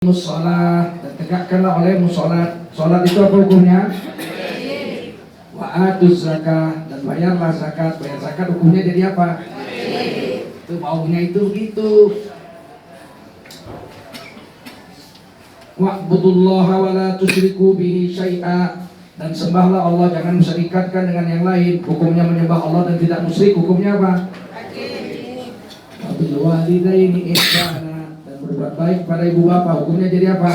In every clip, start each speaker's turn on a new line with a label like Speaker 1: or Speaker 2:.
Speaker 1: Musola dan tegakkanlah oleh musola. Solat itu apa hukumnya? Wa atuz zakah, dan bayarlah zakat. Bayar zakat hukumnya jadi apa? Itu baunya itu begitu. Wa'budullaha wa la tusyriku bihi syai'a, dan sembahlah Allah, jangan serikatkan dengan yang lain. Hukumnya menyembah Allah dan tidak musyrik, hukumnya apa? Wa bil walidaini ihsana, berbuat baik pada ibu bapak, hukumnya jadi apa?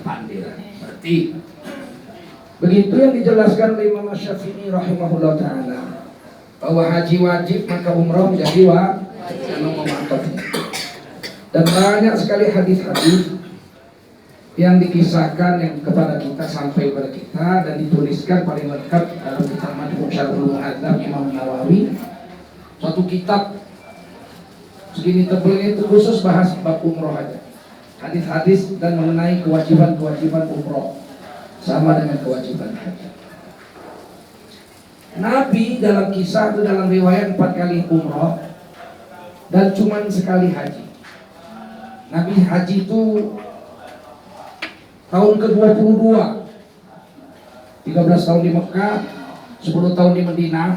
Speaker 1: Berarti begitu yang dijelaskan oleh Imam Syafi'i rahimahullah ta'ala, bahwa haji wajib maka umrah menjadi wajib. Dan banyak sekali hadis-hadis yang dikisahkan yang kepada kita, sampai kepada kita, dan dituliskan paling lengkap dalam kitab Majmu' Syarhul Muhadzab Imam Nawawi, suatu kitab segini tebelnya itu khusus bahas bab umroh aja, hadis-hadis dan mengenai kewajiban-kewajiban umroh sama dengan kewajiban haji. Nabi dalam kisah itu, dalam riwayat 4 kali umroh dan cuma sekali haji. Nabi haji itu tahun ke-22, 13 tahun di Mekah, 10 tahun di Madinah,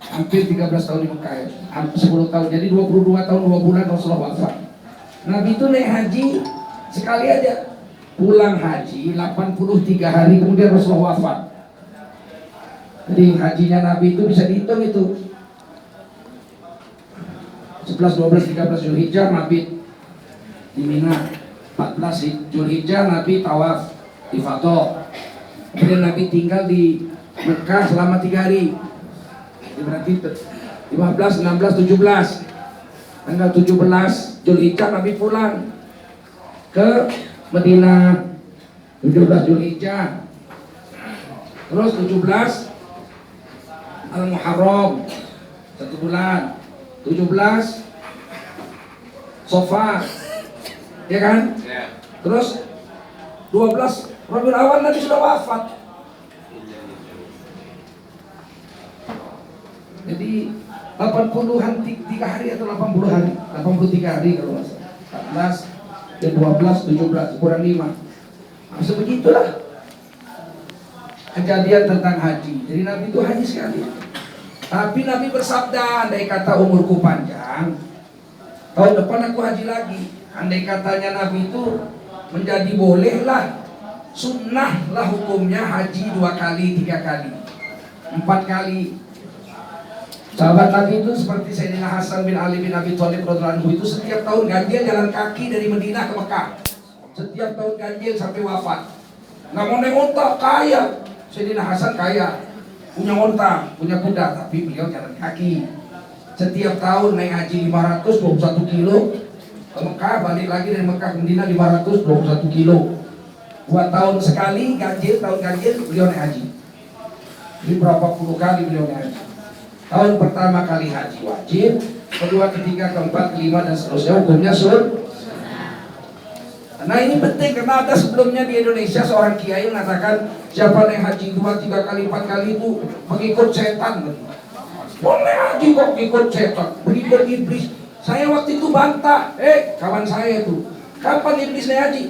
Speaker 1: hampir 13 tahun di Mekah, hampir 10 tahun, jadi 22 tahun 2 bulan Rasulullah wafat. Nabi itu naik haji sekali aja, pulang haji 83 hari kemudian Rasulullah wafat. Jadi hajinya Nabi itu bisa dihitung itu 11, 12, 13 Zulhijjah Nabi di Mina, 14 Zulhijjah Nabi tawaf ifadah, kemudian Nabi tinggal di Mekah selama 3 hari. Berarti 15, 16, 17. Tanggal 17 Zulhijjah Nabi pulang ke Madinah. 17 Zulhijjah. Terus 17 Al-Muharram 1 bulan. 17 Safar. Ya kan? Terus 12 Rabiul Awal Nabi sudah wafat. Jadi 80-an 3 hari atau 80 hari, 83 hari kalau nggak salah. 14, dan 12, 17, kurang 5. Masa begitulah kejadian tentang haji. Jadi Nabi itu haji sekali. Tapi Nabi bersabda, andai kata umurku panjang, tahun depan aku haji lagi. Andai katanya Nabi itu menjadi bolehlah, sunnah lah hukumnya haji 2 kali, 3 kali, 4 kali. Sahabat Nabi itu seperti Sayyidina Hasan bin Ali bin Abi Thalib radhiyallahu anhu, itu setiap tahun ganjil jalan kaki dari Madinah ke Mekah. Setiap tahun ganjil sampai wafat. Nggak mau naik onta, kaya. Sayyidina Hasan kaya, punya onta, punya kuda, tapi beliau jalan kaki. Setiap tahun naik haji 521 kilo ke Mekah, balik lagi dari Mekah ke Madinah 521 kilo. 2 tahun sekali ganjil, tahun ganjil beliau naik haji. Jadi berapa puluh kali beliau naik haji. Tahun pertama kali haji wajib, kedua, ketiga, keempat, kelima, dan seterusnya hukumnya sunnah. Nah ini penting karena ada sebelumnya di Indonesia seorang kiai mengatakan siapa naik haji 2, 3 kali, 4 kali itu mengikut setan. Boleh haji kok ikut setan, mengikut iblis. Saya waktu itu bantah, kawan saya itu, kapan iblis naik haji?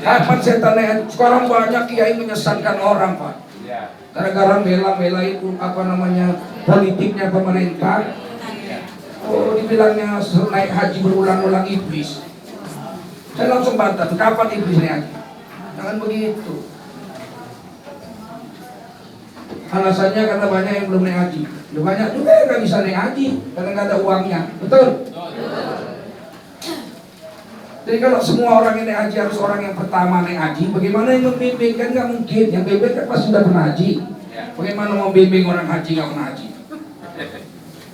Speaker 1: Kapan setan naik haji? Sekarang banyak kiai menyesatkan orang, Pak. Gara-gara bela-belain politiknya pemerintah. Oh, dibilangnya naik haji berulang-ulang iblis. Saya langsung bantah, kapan iblis naik haji? Jangan begitu. Alasannya karena banyak yang belum naik haji. Banyak juga yang gak bisa naik haji karena gak ada uangnya. Betul? Jadi kalau semua orang yang naik haji harus orang yang pertama naik haji, bagaimana yang membimbing? Kan nggak mungkin. Yang bimbing kan pasti sudah pernah haji. Bagaimana mau bimbing orang haji nggak pernah haji?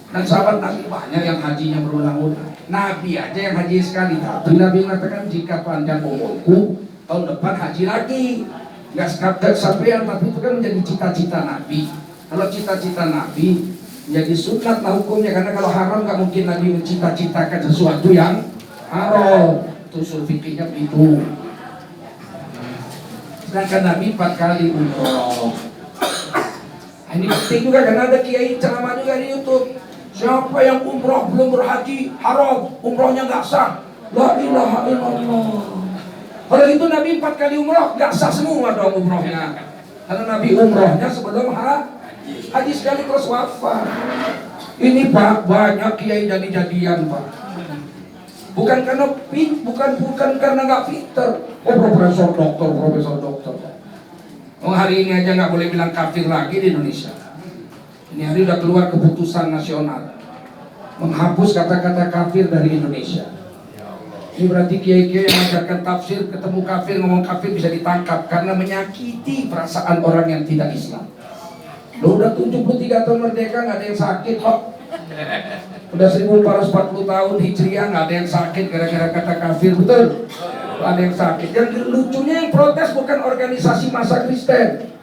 Speaker 1: Dan sahabat Nabi banyak yang hajinya berulang-ulang. Nabi aja yang haji sekali. Tapi Nabi mengatakan jika panjang umurku, tahun depan haji lagi. Nggak kesampaian, tapi itu kan menjadi cita-cita Nabi. Kalau cita-cita Nabi menjadi sunat lah hukumnya, karena kalau haram nggak mungkin Nabi mencita-citakan sesuatu yang haram. Usul fikihnya begitu. Sedangkan Nabi 4 kali umroh. Ini penting juga karena ada kiai ceramah juga di YouTube. Siapa yang umroh belum berhaji haram, umrohnya nggak sah. La ilaha illallah. Kalau itu Nabi 4 kali umroh, gak sah semua dong umrohnya. Karena Nabi umrohnya sebelum haji sekali terus wafat. Ini Pak, banyak kiai jadi-jadian Pak. Bukan karena nggak pinter. Oh profesor dokter. Oh hari ini aja nggak boleh bilang kafir lagi di Indonesia. Ini hari udah keluar keputusan nasional menghapus kata-kata kafir dari Indonesia. Ini berarti kiai-kiai yang mengajarkan tafsir ketemu kafir ngomong kafir bisa ditangkap karena menyakiti perasaan orang yang tidak Islam. Lo udah 73 tahun merdeka nggak ada yang sakit kok. Udah 1440 tahun Hijriah nggak ada yang sakit gara-gara kata kafir, betul? Nggak ada yang sakit. Yang lucunya yang protes bukan organisasi massa Kristen.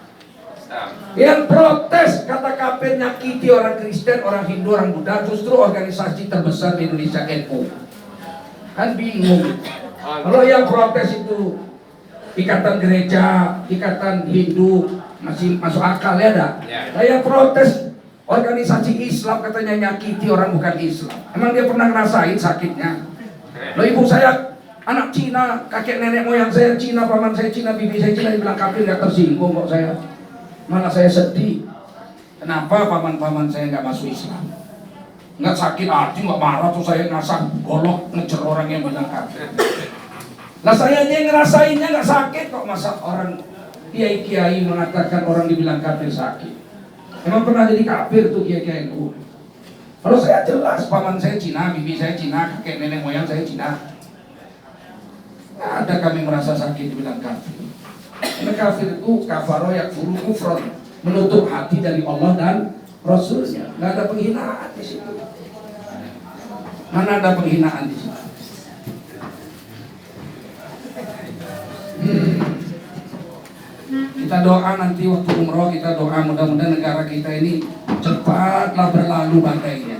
Speaker 1: Yang protes kata kafir nyakiti orang Kristen, orang Hindu, orang Buddha, justru organisasi terbesar di Indonesia NU. Kan bingung. Kalau yang protes itu ikatan gereja, ikatan Hindu, masih masuk akal ya dah. Nah yang protes organisasi Islam katanya nyakiti orang bukan Islam. Emang dia pernah ngerasain sakitnya? Loh ibu saya anak Cina, kakek nenek moyang saya Cina, paman saya Cina, bibi saya Cina, dibilang kafir nggak tersinggung kok saya. Malah saya sedih. Kenapa paman-paman saya nggak masuk Islam? Nggak sakit hati, nggak marah tuh saya ngasah golok ngejar orang yang bilang kafir. Lah saya aja yang ngerasainnya nggak sakit kok, masa orang kiai-kiai mengatakan orang dibilang kafir sakit. Emang pernah jadi kafir tuh kiai-kiai itu? Kalau saya jelas, paman saya Cina, bibi saya Cina, kakek nenek moyang saya Cina. Nggak ada kami merasa sakit dibilang kafir. Karena kafir itu kafaro yakfuru kufron, menutup hati dari Allah dan Rasulnya. Nggak ada penghinaan di situ. Mana ada penghinaan di situ? Kita doa nanti waktu umroh, kita doa mudah-mudahan negara kita ini cepatlah berlalu bantainya.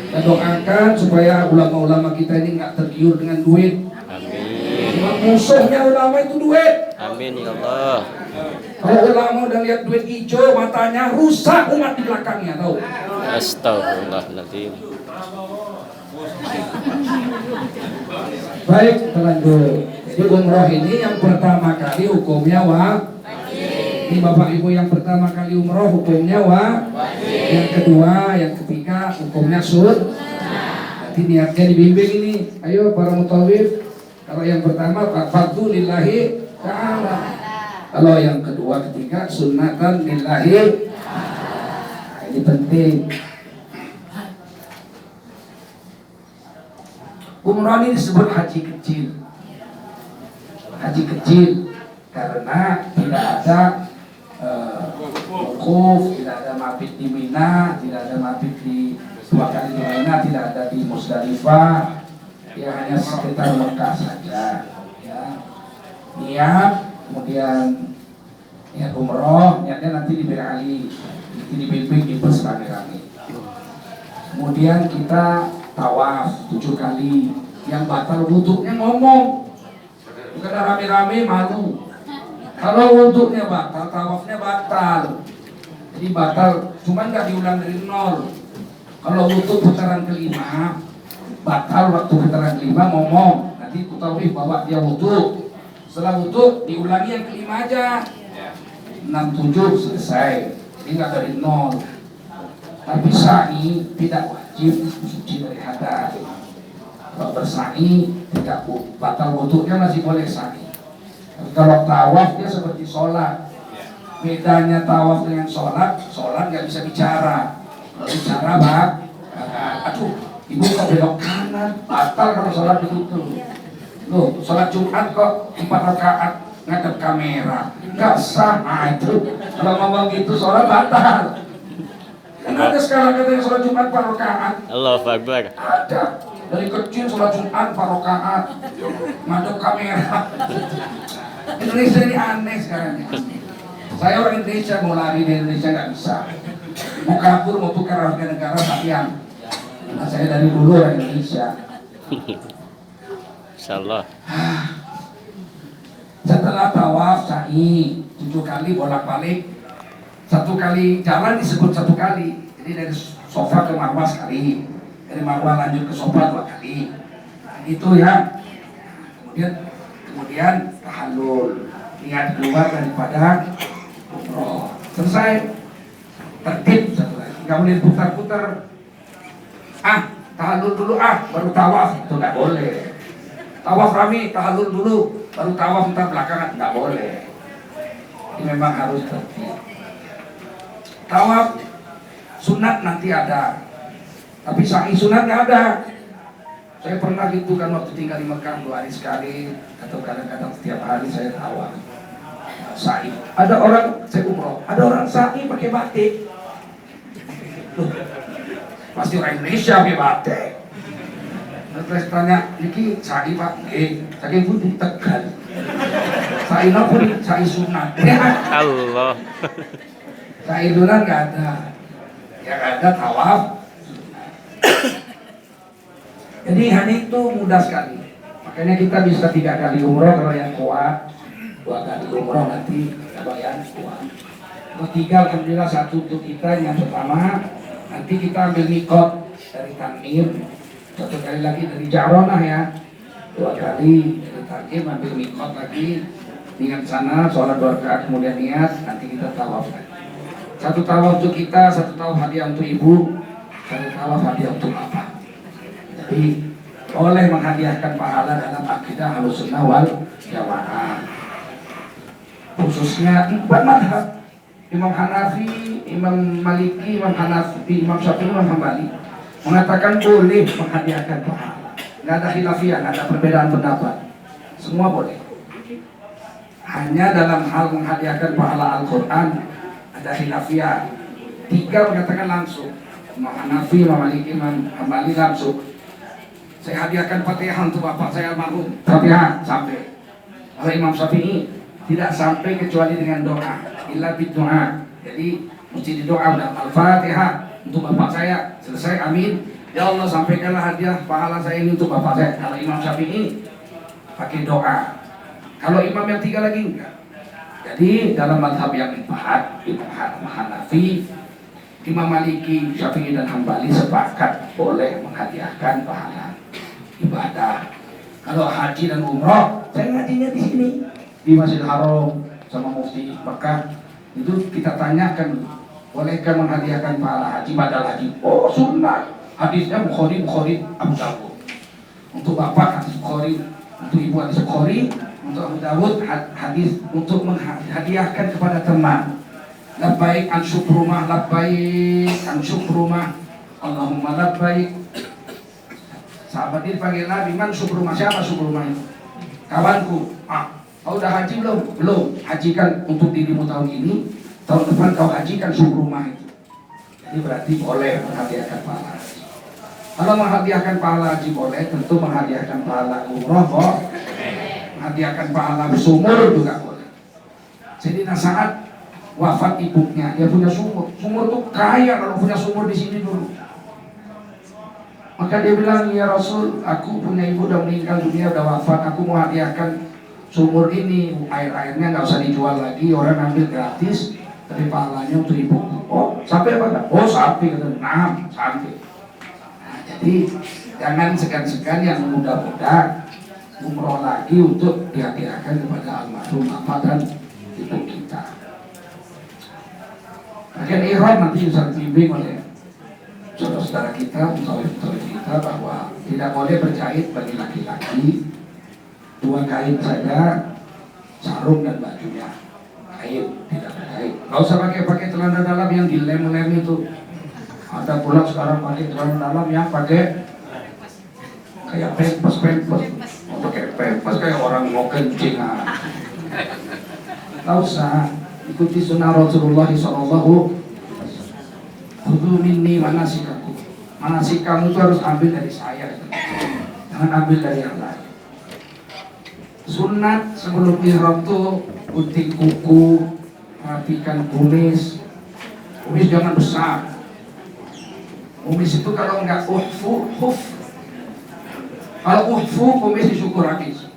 Speaker 1: Kita doakan supaya ulama-ulama kita ini nggak tergiur dengan duit. Amin. Musuhnya ulama itu duit.
Speaker 2: Amin ya Allah.
Speaker 1: Kalau ulama udah lihat duit hijau matanya, rusak umat di belakangnya, tahu?
Speaker 2: Astagfirullahaladzim.
Speaker 1: Baik, lanjut. Jadi umroh ini yang pertama kali hukumnya ini Bapak Ibu yang pertama kali umroh hukumnya yang kedua, yang ketiga hukumnya Nanti niatnya dibimbing ini. Ayo para mutawif. Kalau yang pertama fardu lillahi ta'ala. Kalau yang kedua, ketiga sunnatan lillahi. Nah, ini penting. Umroh ini disebut haji kecil. Haji kecil karena tidak ada wukuf, tidak ada mabit di Mina, tidak ada mabit di 2 kali di Mina, tidak ada di Musdalifah, ya hanya sekitar Mekah saja. Ya. Niat, kemudian niat umroh, niatnya nanti diberi Ali, dibimbing di bus rame-rame. Kemudian kita tawaf 7 kali, yang batal wudhunya ngomong, bukan rame-rame malu. Kalau wudhunya batal, tawafnya batal. Jadi batal, cuman nggak diulang dari nol. Kalau wudhu putaran kelima, batal waktu putaran kelima ngomong. Nanti tawaf bawa dia wudhu. Setelah wudhu diulangi yang kelima aja. 6, 7 selesai. Jadi nggak dari nol. Tapi sa'i tidak wajib suci dari hadas. Kalau bersa'i tidak batal wudhunya masih boleh sa'i. Tapi kalau tawaf dia seperti sholat. Bedanya tawaf dengan sholat nggak bisa bicara. Kalau bicara aduh, ibu kok belok kanan, batal kalau sholat begitu. Loh, sholat Jumat kok 4 rakaat ngadep kamera, nggak sah. Nah itu kalau ngomong gitu sholat batal. Kan ada sekarang katanya sholat Jumat 4 rakaat.
Speaker 2: Allahu Akbar.
Speaker 1: Ada. Dari kecil sholat Jumat 4 rakaat ngadep kamera. Indonesia ini aneh sekarang ya. Saya orang Indonesia, mau lari di Indonesia nggak bisa. Mau kabur, mau tukar warga negara sayang. Nah, saya dari dulu orang Indonesia.
Speaker 2: Insyaallah.
Speaker 1: Setelah tawaf sa'i 7 kali bolak-balik. 1 kali jalan disebut 1 kali. Jadi dari Sofa ke Marwah sekali, dari Marwah lanjut ke Sofa 2 kali. Gitu ya. Kemudian tahallul, niat keluar daripada umroh. Selesai, tertib satu lagi. Nggak boleh putar-putar. Tahallul dulu baru tawaf, itu nggak boleh. Tawaf rame, tahallul dulu, baru tawaf ntar belakangan, nggak boleh. Ini memang harus tertib. Tawaf sunat nanti ada, tapi sa'i sunat nggak ada. Saya pernah gitu kan waktu tinggal di Mekah 2 hari sekali, atau kadang-kadang setiap hari saya tawaf. Sa'i. Ada orang, saya umroh, ada orang sa'i pakai batik. Pasti orang Indonesia pakai batik. Terus tanya, "Niki sa'i Pak?" Saking pun di Tegal. Sa'i pun sa'i sunat.
Speaker 2: Allah.
Speaker 1: Sa'i sunat nggak ada. Yang ada tawaf. Jadi hari itu mudah sekali. Makanya kita bisa 3 kali umroh kalau yang kuat, 2 kali umroh nanti kalau yang kuat. Kalau 3 alhamdulillah 1 untuk kita yang pertama. Nanti kita ambil mikot dari Tanmir, 1 kali lagi dari Jaronah ya, 2 kali dari Tanmir ambil mikot lagi, niat sana, sholat 2 rakaat kemudian niat, nanti kita tawaf lagi. 1 tawaf untuk kita, 1 tawaf hadiah untuk ibu, 1 tawaf hadiah untuk bapak. Jadi oleh menghadiahkan pahala dalam akidah Ahlussunnah wal Jamaah. Khususnya 4 mazhab, Imam Hanafi, Imam Maliki, Imam Hanafi, Imam Syafi'i, Imam Hambali mengatakan boleh menghadiahkan pahala. Nggak ada khilafiyah, nggak ada perbedaan pendapat. Semua boleh. Hanya dalam hal menghadiahkan pahala Al-Quran ada khilafiyah. 3 mengatakan langsung. Imam Hanafi, Imam Maliki, Imam Hambali langsung. Saya hadiahkan Fatihah untuk bapak saya almarhum. Fatihah sampai. Kalau Imam Syafi'i tidak sampai kecuali dengan doa. Illa bid-doa. Jadi mesti didoa udah Al-Fatihah untuk bapak saya. Selesai, amin. Ya Allah, sampaikanlah hadiah pahala saya ini untuk bapak saya. Kalau Imam Syafi'i pakai doa. Kalau imam yang 3 lagi enggak. Jadi dalam mazhab yang 4, Imam Hanafi, Imam Maliki, Syafi'i dan Hambali sepakat boleh menghadiahkan pahala ibadah. Kalau haji dan umroh, saya ngajinya di sini di Masjidil Haram sama Mufti Mekah. Itu kita tanyakan, bolehkah menghadiahkan pahala haji badal haji? Oh, sunnah. Hadisnya Bukhari Abu Dawud. Untuk bapak hadis Bukhari, untuk ibu hadis Bukhari, untuk Abu Dawud hadis untuk menghadiahkan kepada teman. Labbaik an syukrumah, labbaik an syukrumah, Allahumma labbaik. Sahabat ini panggil Nabi, man syukrumah, siapa syukrumah itu? Kawanku. Kau udah haji belum? Belum. Hajikan untuk dirimu tahun ini, tahun depan kau hajikan syukrumah itu. Jadi berarti boleh menghadiahkan pahala haji. Kalau menghadiahkan pahala haji boleh, tentu menghadiahkan pahala umroh boleh. Menghadiahkan pahala sumur juga boleh. Jadi saat wafat ibunya, dia punya sumur. Sumur tuh kaya kalau punya sumur di sini dulu. Maka dia bilang, ya Rasul, aku punya ibu udah meninggal dunia, udah wafat, aku mau hadiahkan sumur ini, air-airnya nggak usah dijual lagi, orang ambil gratis, tapi pahalanya untuk ibu. Oh, sampai apa enggak? Oh, sampai, nah, sampai. Nah, jadi jangan segan-segan yang muda-muda umroh lagi untuk dihadiahkan kepada almarhum bapak dan ibu kita. Bagian ihram nanti bisa dibimbing oleh saudara-saudara kita, saudara-saudara kita bahwa tidak boleh berjahit bagi laki-laki, 2 kain saja, sarung dan bajunya, kain tidak berjahit. Nggak usah pakai celana dalam yang dilem-lem itu. Ada pula sekarang pakai celana dalam yang pakai kayak pempes, pakai pempes kayak orang mau kencing. Nggak usah, ikuti sunnah Rasulullah SAW. Khudhu minni manasikakum. Manasik kamu itu harus ambil dari saya, jangan ambil dari yang lain. Sunat sebelum ihram tuh gunting kuku, rapikan kumis. Kumis jangan besar. Kumis itu kalau enggak huf. Kalau uhfu kumis disyukur habis.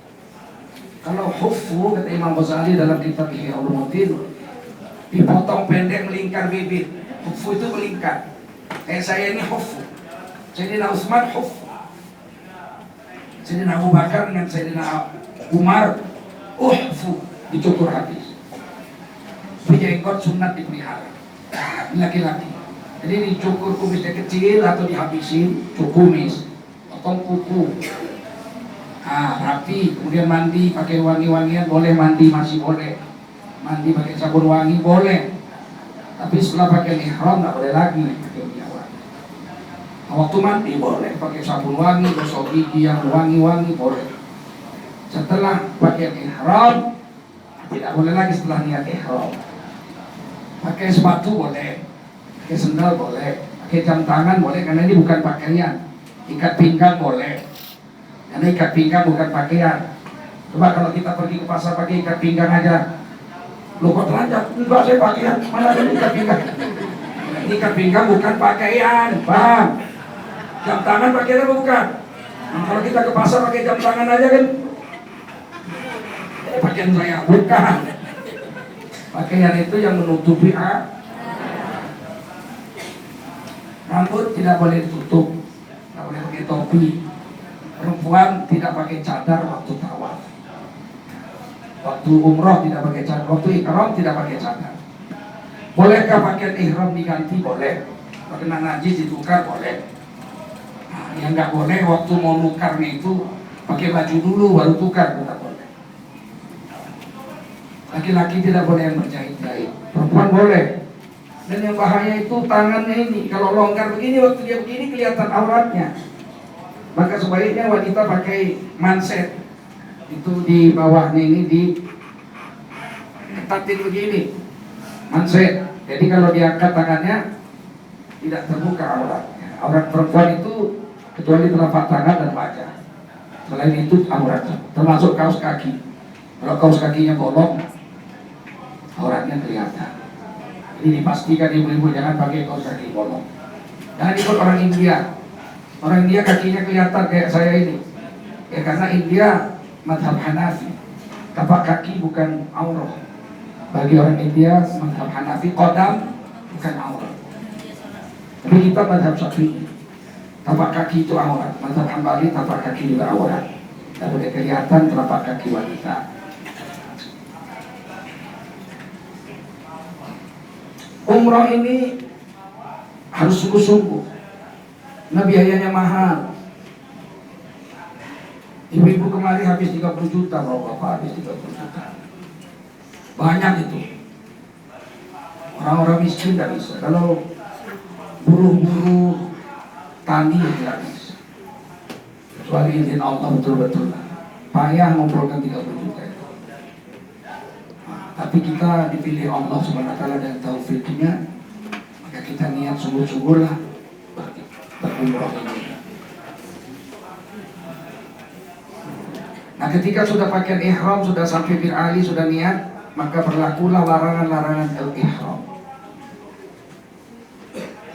Speaker 1: Kalau huffu kata Imam Ghazali dalam kitab Ihya Ulumuddin, dipotong pendek melingkar bibir. Huffu itu melingkar. Kayak saya ini huffu. Sayyidina Utsman huffu. Sayyidina Abu Bakar dengan Sayyidina Umar, dicukur habis. Tapi jenggot sunat dipelihara, laki-laki. Jadi dicukur kumisnya kecil atau dihabisin, cukumis, potong kuku. Rapi, kemudian mandi pakai wangi-wangian boleh, mandi masih boleh, mandi pakai sabun wangi boleh, tapi setelah pakai ihram nggak boleh lagi pakai minyak wangi. Waktu mandi boleh pakai sabun wangi, gosok gigi yang wangi-wangi boleh. Setelah pakai ihram tidak boleh lagi setelah niat ihram. Pakai sepatu boleh, pakai sendal boleh, pakai jam tangan boleh karena ini bukan pakaian. Ikat pinggang boleh. Karena ikat pinggang bukan pakaian. Coba kalau kita pergi ke pasar pakai ikat pinggang aja, lu kok telanjang? Enggak, saya pakaian. Mana ada ikat pinggang? Ikat pinggang bukan pakaian, paham? Jam tangan pakaian apa bukan? Nah, kalau kita ke pasar pakai jam tangan aja kan, pakaian saya bukan. Pakaian itu yang menutupi rambut tidak boleh ditutup, tidak boleh pakai topi. Perempuan tidak pakai cadar waktu tawaf, waktu umroh tidak pakai cadar, waktu ihram tidak pakai cadar. Bolehkah pakaian ihram diganti? Boleh. Kena najis ditukar? Boleh. Nah, yang nggak boleh waktu mau nukarnya itu pakai baju dulu baru tukar, tidak boleh. Laki-laki tidak boleh yang berjahit-jahit, perempuan boleh. Dan yang bahaya itu tangannya ini, kalau longgar begini, waktu dia begini kelihatan auratnya. Maka sebaiknya wanita pakai manset, itu di bawahnya ini diketatin begini, manset. Jadi kalau diangkat tangannya tidak terbuka auratnya. Aurat perempuan itu kecuali telapak tangan dan wajah. Selain itu auratnya, termasuk kaos kaki. Kalau kaos kakinya bolong, auratnya kelihatan. Ini dipastikan ibu-ibu jangan pakai kaos kaki bolong. Jangan ikut orang India. Orang India kakinya kelihatan kayak saya ini. Ya karena India madhab Hanafi, tapak kaki bukan aurat. Bagi orang India madhab Hanafi, qadam bukan aurat. Tapi kita madhab Syafi'i, tapak kaki itu aurat. Madhab Hambali tapak kaki juga aurat. Tidak boleh kelihatan telapak kaki wanita. Umrah ini harus sungguh-sungguh. Nah biayanya mahal. Ibu-ibu kemarin habis 30 juta, bapak habis 30 juta. Banyak itu. Orang-orang miskin tidak bisa. Kalau buruh-buruh tani tidak bisa. Kecuali izin Allah betul-betul payah mengumpulkan 30 juta itu. Tapi kita dipilih Allah SWT dan taufiknya, maka kita niat sungguh-sungguh lah berumrah ini. Nah ketika sudah pakai ihram, sudah sampai Bir Ali, sudah niat, maka berlakulah larangan-larangan al-ihram.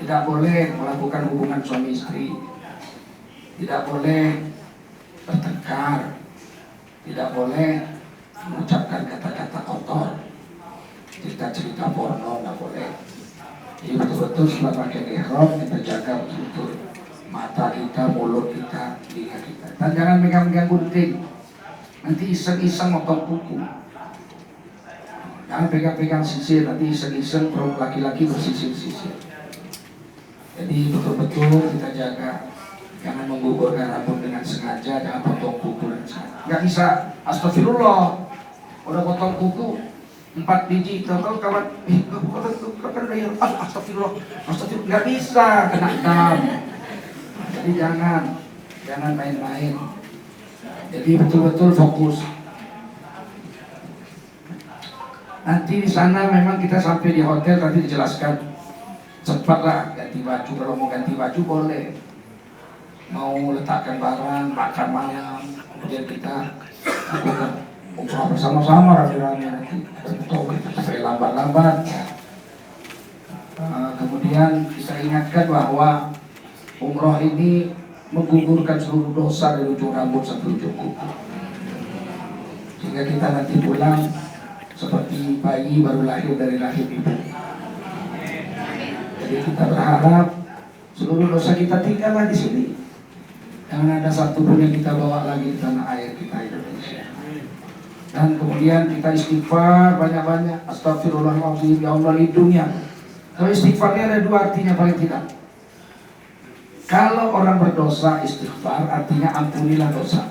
Speaker 1: Tidak boleh melakukan hubungan suami istri, tidak boleh bertengkar, tidak boleh mengucapkan kata-kata kotor, cerita-cerita porno, tidak boleh. Jadi betul-betul setelah pakai ihram kita jaga betul-betul mata kita, mulut kita, telinga kita. Dan jangan megang-megang gunting. Nanti iseng-iseng motong kuku. Jangan pegang-pegang sisir, nanti iseng-iseng perut laki-laki bersisir-sisir. Jadi betul-betul kita jaga. Jangan menggugurkan rambut dengan sengaja, jangan potong kuku dengan sengaja. Nggak bisa, astagfirullah. Udah potong kuku 4 biji, tahu kawan, astagfirullah, nggak bisa, kena dam. Jadi jangan main-main. Jadi betul-betul fokus. Nanti di sana memang kita sampai di hotel nanti dijelaskan, cepatlah ganti baju. Kalau mau ganti baju boleh, mau letakkan barang, makan malam, kemudian kita lakukan umrah bersama-sama rame-rame nanti. Supaya lambat-lambat. Kemudian kita ingatkan bahwa umrah ini menggugurkan seluruh dosa dari ujung rambut sampai ujung kuku, sehingga kita nanti pulang seperti bayi baru lahir dari rahim ibu. Jadi kita berharap seluruh dosa kita tinggallah di sini. Jangan ada satu pun yang kita bawa lagi di tanah air kita Indonesia. Dan kemudian kita istighfar banyak-banyak. Astagfirullahaladzim, ya Allah lindungi aku. Kalau istighfarnya ada dua artinya paling tidak. Kalau orang berdosa istighfar artinya ampunilah dosa.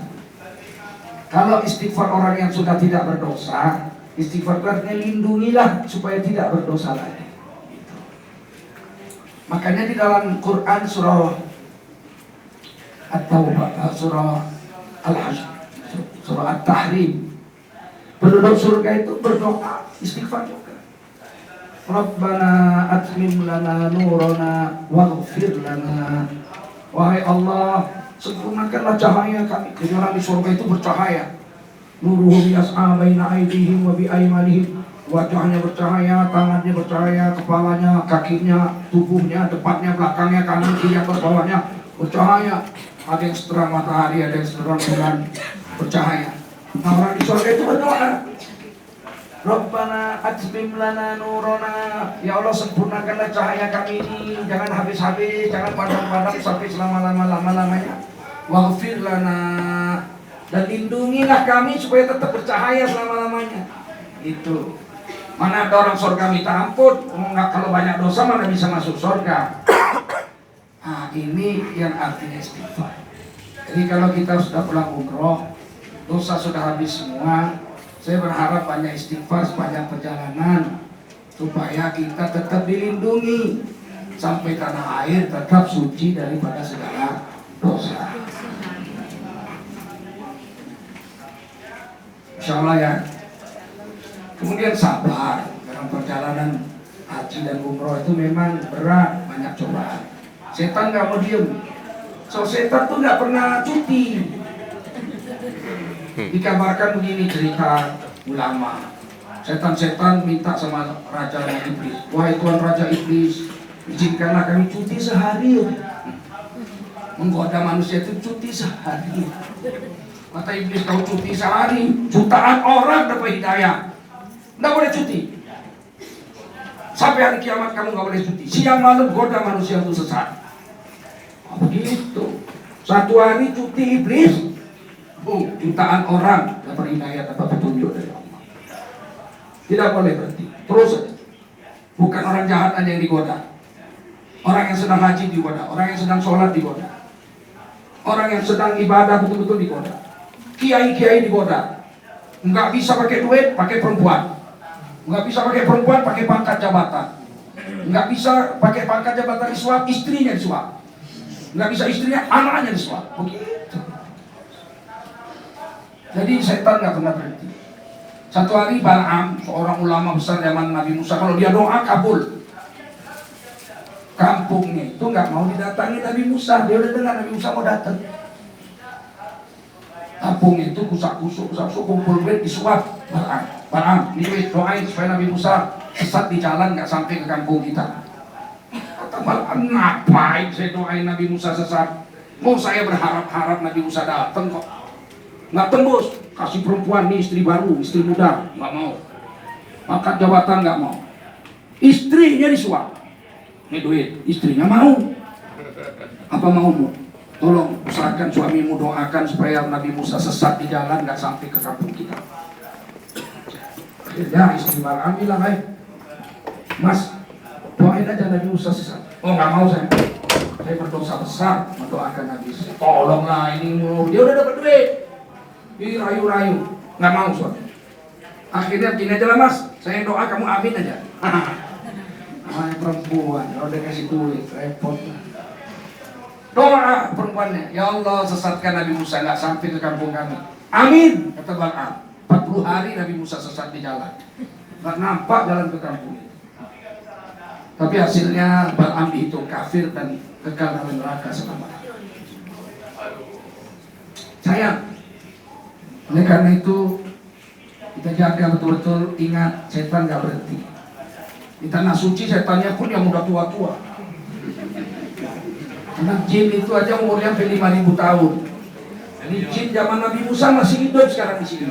Speaker 1: Kalau istighfar orang yang sudah tidak berdosa, istighfar artinya lindungilah supaya tidak berdosa lagi. Gitu. Makanya di dalam Quran surah At-Taubah, surah Al-Hajj, surah At-Tahrim, penduduk surga itu berdoa istighfar juga. Rabbana atmim lana nurana waghfir lana. Wahai Allah, sempurnakanlah cahaya kami. Jadi orang di surga itu bercahaya. Nuruhum yas'a baina aydihim wa bi aymanihim. Wajahnya bercahaya, tangannya bercahaya, kepalanya, kakinya, tubuhnya, depannya, belakangnya, kanan, kiri, atas, bawahnya bercahaya. Ada yang seterang matahari, ada yang seterang bulan, bercahaya. Nah, orang di surga itu berdoa. Rabbana atmim lana nurana. Ya Allah, sempurnakanlah cahaya kami ini. Jangan habis-habis, jangan padam-padam sampai selama-lamanya. Waghfir lana. Dan lindungilah kami supaya tetap bercahaya selama-lamanya. Itu. Mana ada orang surga minta ampun? Kalau banyak dosa mana bisa masuk surga? Nah, ini yang artinya istighfar. Jadi kalau kita sudah pulang umroh, dosa sudah habis semua, saya berharap banyak istighfar sepanjang perjalanan supaya kita tetap dilindungi sampai tanah air tetap suci daripada segala dosa. Insya Allah ya. Kemudian sabar dalam perjalanan haji dan umroh itu memang berat, banyak cobaan. Setan nggak mau diem. So setan tuh nggak pernah cuti. Dikabarkan begini cerita ulama. Setan-setan minta sama Raja Iblis, wahai Tuan Raja Iblis, izinkanlah kami cuti sehari. Menggoda manusia itu cuti sehari. Kata Iblis, kau cuti sehari, jutaan orang dapat hidayah, nggak boleh cuti. Sampai hari kiamat kamu nggak boleh cuti. Siang malam goda manusia itu sesat. Begitu. Satu hari cuti Iblis, jutaan orang dapat hidayah, dapat petunjuk dari Allah. Tidak boleh berhenti, terus saja. Bukan orang jahat aja yang digoda. Orang yang sedang haji digoda, orang yang sedang sholat digoda, orang yang sedang ibadah betul-betul digoda. Kiai-kiai digoda. Nggak bisa pakai duit, pakai perempuan. Nggak bisa pakai perempuan, pakai pangkat jabatan. Nggak bisa pakai pangkat jabatan disuap, istrinya disuap. Nggak bisa istrinya, anaknya disuap. Begitu. Jadi setan nggak pernah berhenti. Satu hari Balaam, seorang ulama besar zaman Nabi Musa, kalau dia doa kabul. Kampungnya itu nggak mau didatangi Nabi Musa. Dia udah dengar Nabi Musa mau datang. Kampung itu kusak-kusuk, kumpul duit disuap. Balaam, ini duit doain supaya Nabi Musa sesat di jalan nggak sampai ke kampung kita. Kata Balaam, ngapain saya doain Nabi Musa sesat? Mau saya berharap-harap Nabi Musa datang kok. Nggak tembus, kasih perempuan nih istri baru, istri muda, nggak mau. Pangkat jabatan nggak mau. Istrinya disuap. Ini duit, istrinya mau. Apa maumu? Tolong usahakan suamimu doakan supaya Nabi Musa sesat di jalan nggak sampai ke kampung kita. Akhirnya istri Balaam bilang, Mas, doain aja Nabi Musa sesat. Oh nggak mau saya berdosa besar mendoakan Nabi. Tolonglah ini, dia udah dapat duit. Rayu-rayu, nggak mau suami. Akhirnya gini aja lah Mas, saya doa kamu amin aja. Perempuan, kalau udah kasih duit, repot. Doa perempuannya, ya Allah sesatkan Nabi Musa nggak sampai ke kampung kami. Amin, kata Balaam. 40 hari Nabi Musa sesat di jalan, nggak nampak jalan ke kampung. Tapi hasilnya Balaam dihitung kafir dan kekal dalam neraka selamanya. Sayang. Oleh karena itu kita jaga betul-betul, ingat setan nggak berhenti. Di tanah suci setannya pun yang udah tua-tua. Karena jin itu aja umurnya sampai 5.000 tahun. Jadi jin zaman Nabi Musa masih hidup sekarang di sini.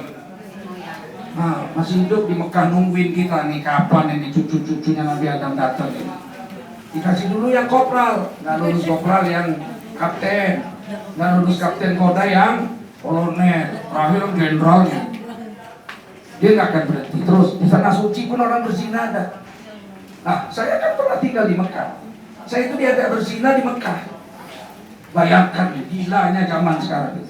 Speaker 1: Nah, masih hidup di Mekah nungguin kita nih kapan ini cucu-cucunya Nabi Adam datang ini. Dikasih dulu yang kopral, nggak lulus kopral yang kapten. Nggak lulus kapten kota yang kolonel, terakhir jenderalnya. Dia nggak akan berhenti terus. Di sana suci pun orang berzina ada. Nah, saya kan pernah tinggal di Mekah. Saya itu diajak berzina di Mekah. Bayangkan gilanya zaman sekarang.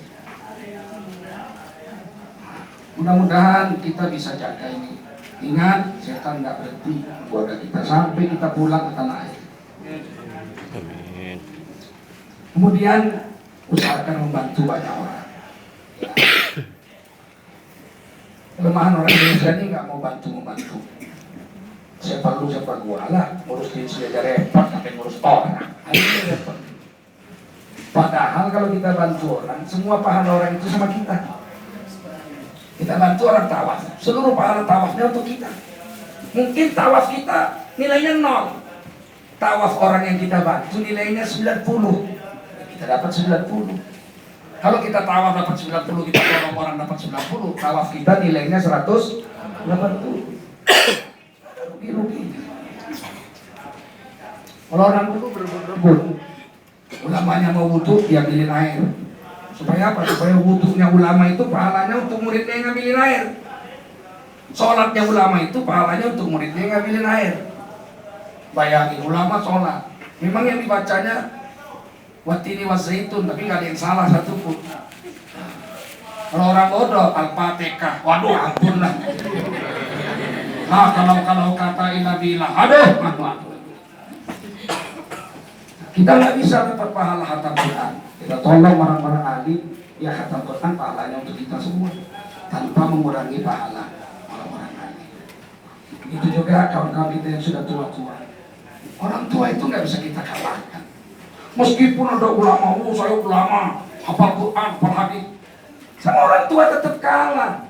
Speaker 1: Mudah-mudahan kita bisa jaga ini. Ingat, setan nggak berhenti keluarga kita sampai kita pulang ke tanah air.
Speaker 2: Amin.
Speaker 1: Kemudian usahakan membantu banyak orang. Kelemahan orang Indonesia ini nggak mau membantu. Siapa lu siapa gua lah, ngurus diri sendiri aja repot, sampai ngurus orang. Akhirnya repot. Padahal kalau kita bantu orang, semua pahala orang itu sama kita. Kita bantu orang tawaf, seluruh pahala tawafnya untuk kita. Mungkin tawaf kita nilainya 0. Tawaf orang yang kita bantu nilainya 90. Kita dapat 90. Kalau kita tawaf dapat 90, kita tolong orang dapat 90, tawaf kita nilainya 180. Rugi-rugi. Kalau orang dulu berebut, ulamanya mau wudhu, dia ambilin air. Supaya apa? Supaya wudhunya ulama itu pahalanya untuk muridnya yang ngambilin air. Sholatnya ulama itu pahalanya untuk muridnya yang ngambilin air. Bayangin ulama sholat, memang yang dibacanya watini wazaitun, tapi nggak ada yang salah satupun. Kalau orang bodoh al-fatihah, waduh ampun lah. Nah kalau kata inabilah, aduh. Kita nggak bisa dapat pahala khatam Quran. Kita tolong orang-orang alim ya khatam Quran pahalanya untuk kita semua tanpa mengurangi pahala orang-orang alim. Itu juga kawan-kawan kita yang sudah tua-tua. Orang tua itu nggak bisa kita kalahkan. Meskipun ada ulama, saya ulama, hafal Quran, hafal hadis, sama orang tua tetap kalah.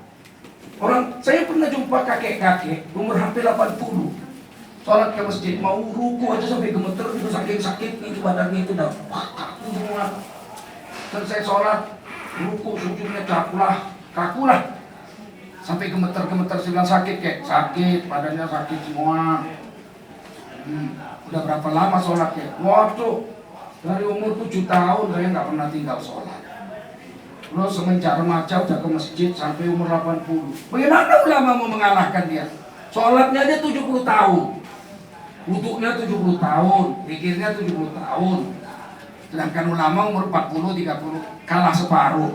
Speaker 1: Saya pernah jumpa kakek-kakek umur hampir 80, sholat ke masjid mau ruku aja sampai gemeter itu saking sakit itu badannya itu udah kaku semua. Dan saya sholat ruku sujudnya kakulah sampai gemeter saya bilang sakit badannya sakit semua. Udah berapa lama sholatnya? Waduh, dari umur 7 tahun saya nggak pernah tinggal sholat. Terus semenjak remaja udah ke masjid sampai umur 80. Bagaimana ulama mau mengalahkan dia? Sholatnya aja 70 tahun, wuduknya 70 tahun, zikirnya 70 tahun. Sedangkan ulama umur 40, 30 kalah separuh.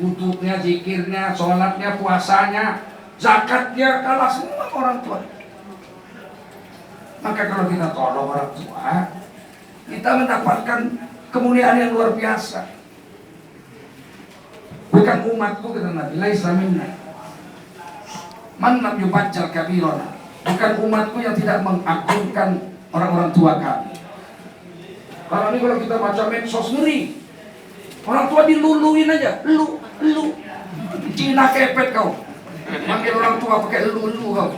Speaker 1: Wuduknya, zikirnya, sholatnya, puasanya, zakatnya kalah semua orang tua. Maka kalau kita tolong orang tua, kita mendapatkan kemuliaan yang luar biasa. Bukan umatku kata Nabi, laisa minna man lam yubajjal kabirona. Bukan umatku yang tidak mengagungkan orang-orang tua kami. Karena ini kalau kita baca medsos ngeri. Orang tua diluluin aja, lu Cina kepet kau. Manggil orang tua pakai lu kau.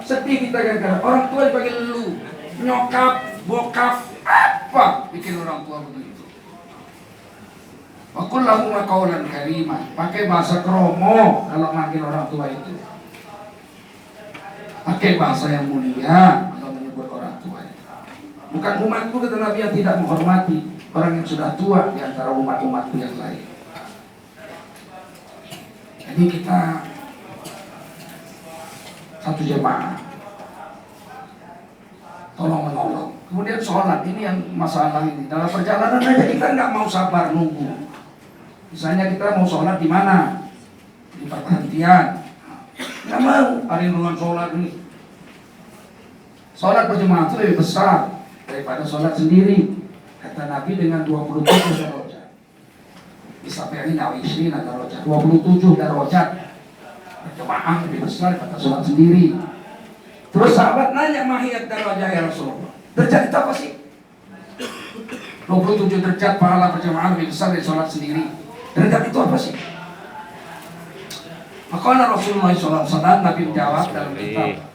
Speaker 1: Sedih kita gara-gara orang tua dipanggil lu, nyokap, bokap, apa bikin orang tua begitu. Wakul lahu qaulan karimah, pakai bahasa kromo kalau manggil orang tua itu. Pakai bahasa yang mulia kalau menyebut orang tua itu. Bukan umatku kata Nabi yang tidak menghormati orang yang sudah tua di antara umat-umatku yang lain. Jadi kita satu jemaah tolong menolong. Kemudian sholat ini yang masalah ini dalam perjalanan aja kita nggak mau sabar nunggu. Misalnya kita mau sholat di mana? Di perhentian. Nggak mau hari ruang sholat ini. Sholat berjemaah itu lebih besar daripada sholat sendiri. Kata Nabi dengan 27 darajat. Disampaikan Nabi darajat 27 darajat. Berjemaah lebih besar daripada sholat sendiri. Terus sahabat nanya mahiyat darajah ya Rasulullah. Derajat itu apa sih? 27 derajat pahala berjemaah lebih besar dari sholat sendiri. Derajat itu apa sih? Maka Rasulullah SAW Nabi menjawab dalam kitab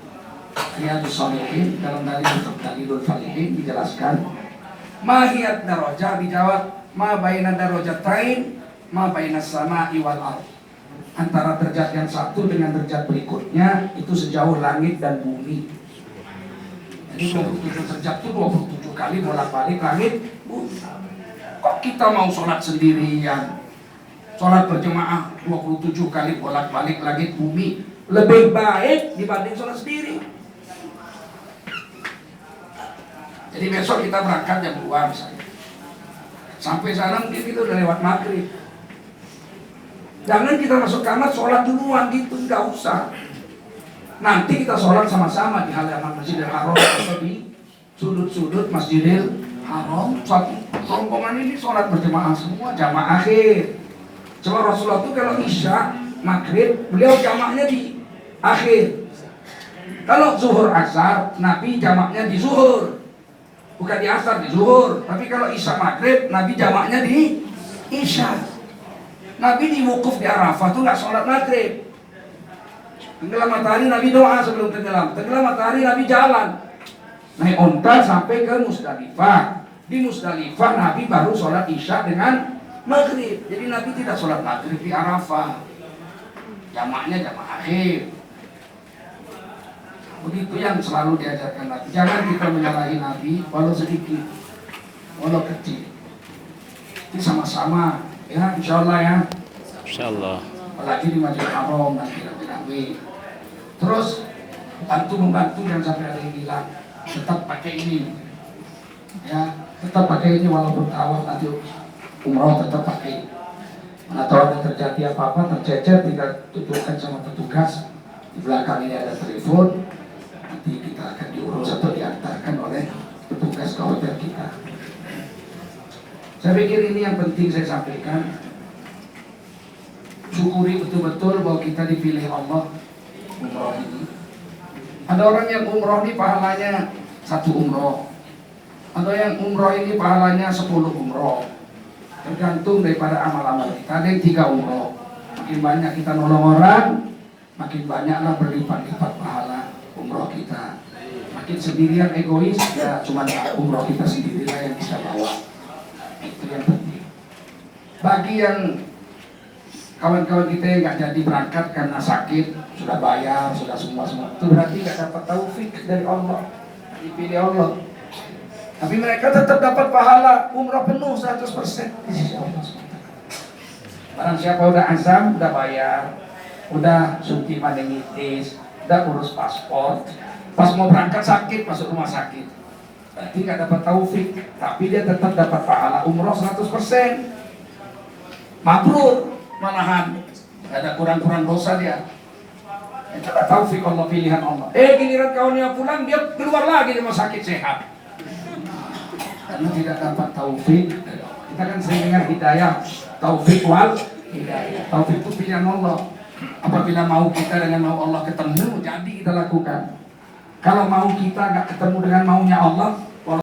Speaker 1: Riyadhus Shalihin dalam Dalilul Falihin dijelaskan mahiyat darajah, dijawab ma baina darajatain ma baina sama'i wal ardh. Antara derajat yang satu dengan derajat berikutnya itu sejauh langit dan bumi. Jadi 27 derajat itu 27 kali bolak-balik langit bumi. Kok kita mau sholat sendirian? Sholat berjemaah 27 kali bolak-balik langit bumi lebih baik dibanding sholat sendiri. Jadi besok kita berangkat jam 2 misalnya. Sampai sana mungkin kita udah lewat maghrib. Jangan kita masuk kamar sholat duluan gitu, nggak usah. Nanti kita sholat sama-sama di halaman Masjidil Haram atau di sudut-sudut Masjidil Haram. Satu rombongan ini sholat berjemaah semua, jamaah akhir. Cuma Rasulullah itu kalau isya, maghrib, beliau jamaknya di akhir. Kalau zuhur asar, Nabi jamaknya di zuhur. Bukan di asar, di zuhur. Tapi kalau isya maghrib, Nabi jamaknya di isya. Nabi di wukuf di Arafah tuh nggak sholat maghrib. Tenggelam matahari Nabi doa sebelum tenggelam. Tenggelam matahari Nabi jalan naik onta sampai ke Musdalifah. Di Musdalifah Nabi baru sholat isya dengan maghrib. Jadi Nabi tidak sholat maghrib di Arafah. Jamaknya jamak akhir. Begitu yang selalu diajarkan Nabi. Jangan kita menyalahi Nabi walau sedikit, walau kecil. Ini sama-sama ya, insya Allah ya.
Speaker 2: Insya Allah.
Speaker 1: Apalagi di Masjidil Haram nanti rame-rame. Terus membantu yang sampai ada yang hilang. Tetap pakai ini, ya, tetap pakai ini walaupun tawaf nanti umroh tetap pakai. Mana tahu ada terjadi apa-apa tercecer, tinggal tuturkan sama petugas. Di belakang ini ada telepon. Nanti kita akan diurus atau diantarkan oleh petugas ke hotel kita. Saya pikir ini yang penting saya sampaikan. Syukuri betul-betul bahwa kita dipilih Allah umroh ini. Ada orang yang umroh ini pahalanya 1 umroh. Ada yang umroh ini pahalanya 10 umroh. Tergantung daripada amal-amal kita. Ada yang 3 umroh. Makin banyak kita nolong orang, makin banyaklah berlipat-lipat pahala umroh kita. Makin sendirian egois, ya cuma umroh kita sendirilah yang bisa bawa. Itu yang penting. Bagi yang kawan-kawan kita yang nggak jadi berangkat karena sakit, sudah bayar, sudah semua, itu berarti nggak dapat taufik dari Allah, dipilih Allah. Tapi mereka tetap dapat pahala umrah penuh 100% di sisi Allah. Barang siapa udah azam, udah bayar, udah suntik meningitis, udah urus paspor, pas mau berangkat sakit, masuk rumah sakit, berarti nggak dapat taufik, tapi dia tetap dapat pahala umrah 100%. Mabrur. Malahan ada kurang-kurang dosa dia. Itu taufik Allah, pilihan Allah. Giliran kawannya pulang, dia keluar lagi dari rumah sakit sehat. Karena tidak dapat taufik. Kita kan sering dengar hidayah, taufik wal hidayah. Taufik itu pilihan Allah. Apabila mau kita dengan mau Allah ketemu, jadi kita lakukan. Kalau mau kita nggak ketemu dengan maunya Allah,